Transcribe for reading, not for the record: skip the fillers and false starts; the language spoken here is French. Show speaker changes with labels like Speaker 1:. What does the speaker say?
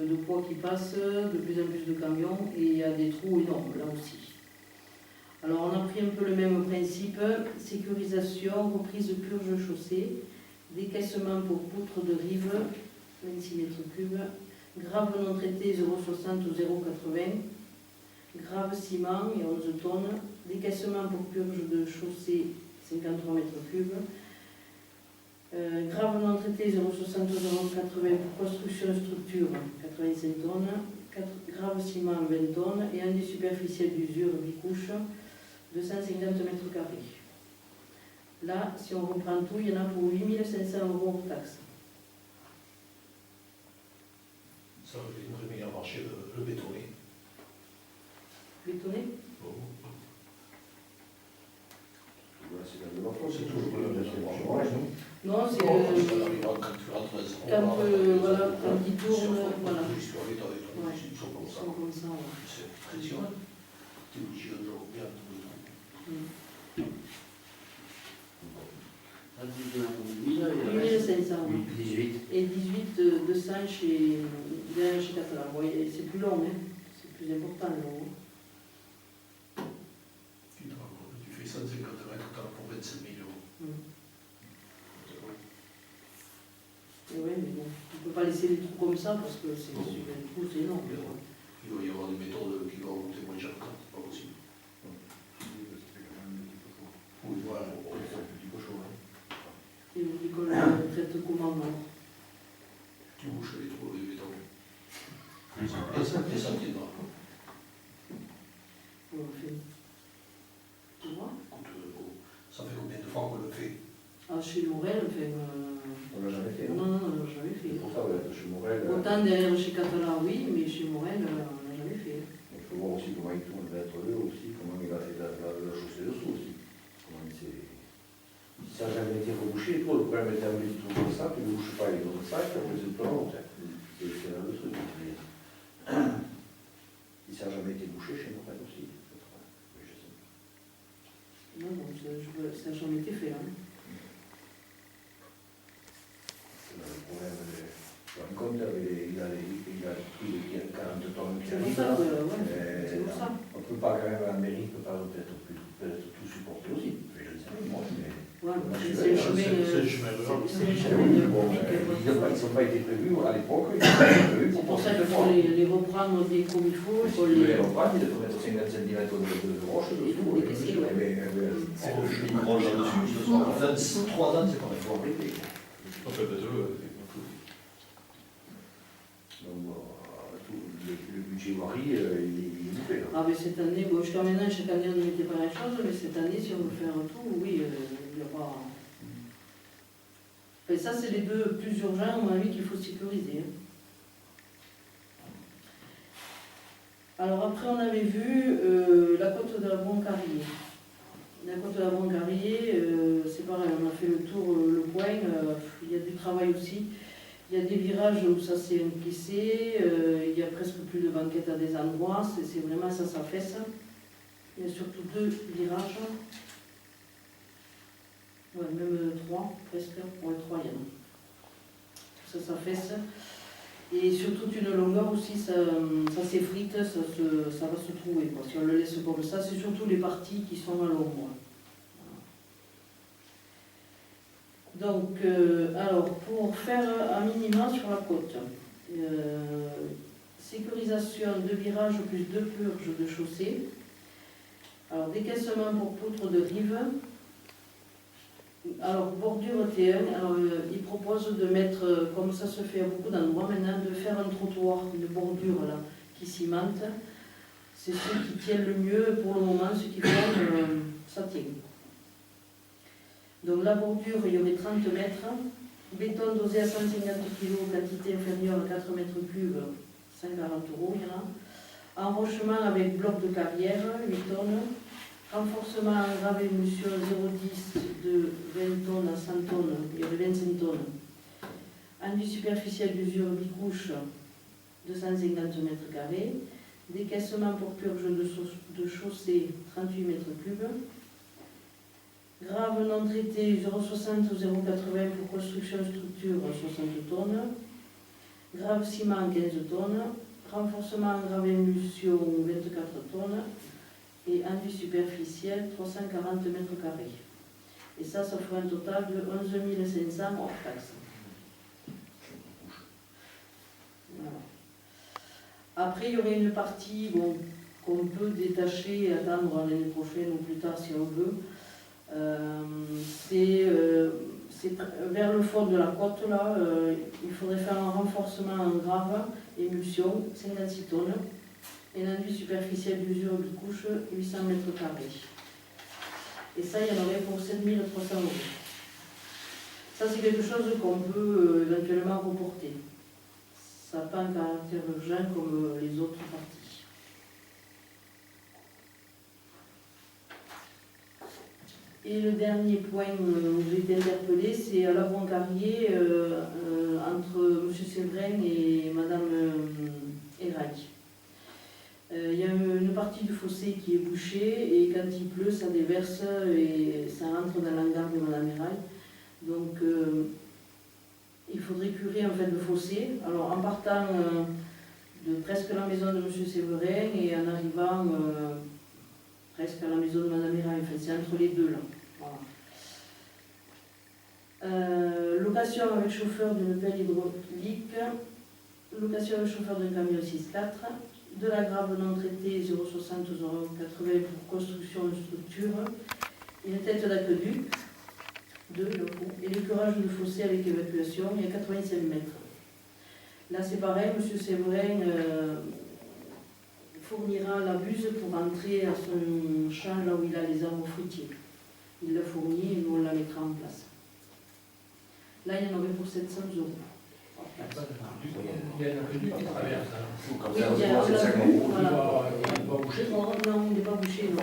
Speaker 1: de poids qui passent, de plus en plus de camions, et il y a des trous énormes là aussi. Alors on a pris un peu le même principe, sécurisation, reprise de purge chaussée, décaissement pour poutre de rive, 26 m3, grave non traité 0,60 ou 0,80, grave ciment et 11 tonnes, décaissement pour purge de chaussée 53 m3, grave non traité 0,60 ou 0,80 pour construction structure 85 tonnes, grave ciment 20 tonnes et un des superficiels d'usure bicouche 250 m². Là, si on reprend tout, il y en a pour 8 500 € hors taxe.
Speaker 2: Ça, j'aimerais bien marcher le bétonné.
Speaker 1: Bétonné?
Speaker 3: C'est toujours le même.
Speaker 1: Non, c'est
Speaker 2: Quand
Speaker 1: il tourne, voilà.
Speaker 2: Ils sont comme
Speaker 1: Ils
Speaker 2: ça.
Speaker 1: sont comme ça, ouais.
Speaker 2: C'est pression. Tu es obligé de le bien tout le temps.
Speaker 1: 8500 €.
Speaker 4: 18.
Speaker 1: Et 18 200 chez Catalan. Bon, c'est plus long, hein. C'est plus important, long.
Speaker 2: Tu fais 150 mètres pour 25 000 €.
Speaker 1: Et ouais, mais bon, on ne peut pas laisser les trous comme ça parce que c'est énorme.
Speaker 2: Il doit y avoir des méthodes qui vont monter moins cher que ça, c'est pas possible. Oui, voilà, c'est un petit peu chaud.
Speaker 1: Et l'école traite comment, non?
Speaker 2: Tu bouches les trous de béton. Et ça tiendra.
Speaker 1: Tu vois?
Speaker 2: Ça fait combien de fois qu'on le fait?
Speaker 1: Ah, chez Morel,
Speaker 3: On l'a jamais fait.
Speaker 1: non, on l'a jamais fait.
Speaker 3: C'est pour ça, ouais, chez Morel.
Speaker 1: Autant derrière chez Catalan, oui, mais chez Morel, on l'a jamais fait.
Speaker 3: Il faut voir aussi comment il tourne le mètre aussi, comment il a fait la chaussée dessous aussi. Comment il s'est. Si ça n'a jamais été rebouché, toi, le problème était amené tout comme ça, tu ne bouches pas les autres sacs, après c'est pas long. C'est là le truc. Si ça n'a jamais été bouché chez Morel aussi.
Speaker 1: Non, ça n'a jamais été fait. Hein.
Speaker 3: Le problème, comme il a pris 40 tonnes qui
Speaker 1: C'est pour
Speaker 3: arrivent,
Speaker 1: ça
Speaker 3: là,
Speaker 1: que, c'est pour ça.
Speaker 3: on ne peut pas quand même, la mairie ne peut pas peut-être tout supporter aussi. Je ne sais pas, moi, mais...
Speaker 1: Ouais,
Speaker 2: C'est
Speaker 1: c'est le chemin.
Speaker 2: le chemin rural.
Speaker 1: C'est le chemin
Speaker 3: Bon,
Speaker 1: public.
Speaker 3: ils n'ont pas été prévus à l'époque.
Speaker 1: C'est pour ça qu'il faut les reprendre comme il faut.
Speaker 3: Si tu veux les reprendre, il faut mettre 50 cm de roche
Speaker 1: Il faut
Speaker 3: dessous.
Speaker 1: décaisser, ouais.
Speaker 2: C'est le chemin roche là-dessus. 3 ans, c'est pas
Speaker 3: Il faut arrêter. Donc, le budget varie, il est fait.
Speaker 1: Ah, mais cette année, bon, jusqu'à maintenant, chaque année, on ne mettait pas la chose, mais cette année, si on veut faire un tout, oui, il y aura. Et ça, c'est les deux plus urgents, à mon avis, qu'il faut sécuriser. Hein. Alors, après, on avait vu la côte de la Broncarrier. La côte de la Broncarrier, c'est pareil, on a fait le tour, le coin, il y a du travail aussi. Il y a des virages où ça s'est encaissé, il y a presque plus de banquettes à des endroits, c'est vraiment ça s'affaisse. Il y a surtout 2 virages. Ouais, même 3, presque. Ouais, 3, il y en a. Ça s'affaisse. Et sur toute une longueur aussi, ça s'effrite, ça va se trouver. Quoi. Si on le laisse comme ça, c'est surtout les parties qui sont à l'ombre. Donc, alors, pour faire un minima sur la côte, sécurisation de virages plus 2 purges de chaussée, alors décaissement pour poutre de rive, alors bordure T1, alors, il propose de mettre, comme ça se fait à beaucoup d'endroits maintenant, de faire un trottoir, une bordure là, qui cimente. C'est ce qui tient le mieux pour le moment, ce qui fait ça tient. Donc la bordure, il y aurait 30 mètres, béton dosé à 150 kg, quantité inférieure à 4 mètres cubes, 140 €, il y en a. Enrochement avec bloc de carrière, 8 tonnes. Renforcement en grave émulsion 0,10 de 20 tonnes à 100 tonnes, il y aurait 25 tonnes. Enduit superficiel d'usure bicouche, 250 m². Décaissement pour purge de chaussée, 38 m3. Grave non traité, 0,60 ou 0,80 pour construction structure, 60 tonnes. grave ciment 15 tonnes, renforcement grave émulsion 24 tonnes et enduit superficiel 340 mètres carrés. Et ça fera un total de 11 500 hors taxe. Voilà. Après, il y aurait une partie qu'on peut détacher et attendre l'année prochaine ou plus tard si on veut. C'est vers le fond de la côte, là, il faudrait faire un renforcement en grave, émulsion, 56 tonnes, et un enduit superficiel d'usure bicouche, 800 mètres carrés. Et ça, il y en aurait pour 7 300 euros. Ça, c'est quelque chose qu'on peut éventuellement reporter. Ça n'a pas un caractère urgent comme les autres parties. Et le dernier point où j'ai été interpellée, c'est à la Carrier entre M. Séverin et Mme Erac. Il y a une partie du fossé qui est bouchée et quand il pleut, ça déverse et ça rentre dans l'hangar de Mme Erac. Donc il faudrait curer en fait le fossé. Alors en partant de presque la maison de M. Séverin et en arrivant presque à la maison de Mme Erac, en fait, c'est entre les deux là. Voilà. Location avec chauffeur d'une pelle hydraulique, location avec chauffeur d'un camion 6-4, de la grave non traitée 0,60 0,80 pour construction de structure, une tête d'aqueduc, 2 et l'écurage de fossé avec évacuation, il y a 85 mètres. Là c'est pareil, M. Séverin fournira la buse pour entrer à son champ là où il a les arbres fruitiers. Il l'a fourni et nous on la mettra en place. Là il y en aurait pour 700 euros.
Speaker 4: Il y a un aqueduc qui traverse.
Speaker 3: Comme
Speaker 1: Oui,
Speaker 3: ça,
Speaker 1: il y a
Speaker 3: c'est 50 euros.
Speaker 1: voilà.
Speaker 4: Il va boucher,
Speaker 1: Non, il n'est pas bouché, non.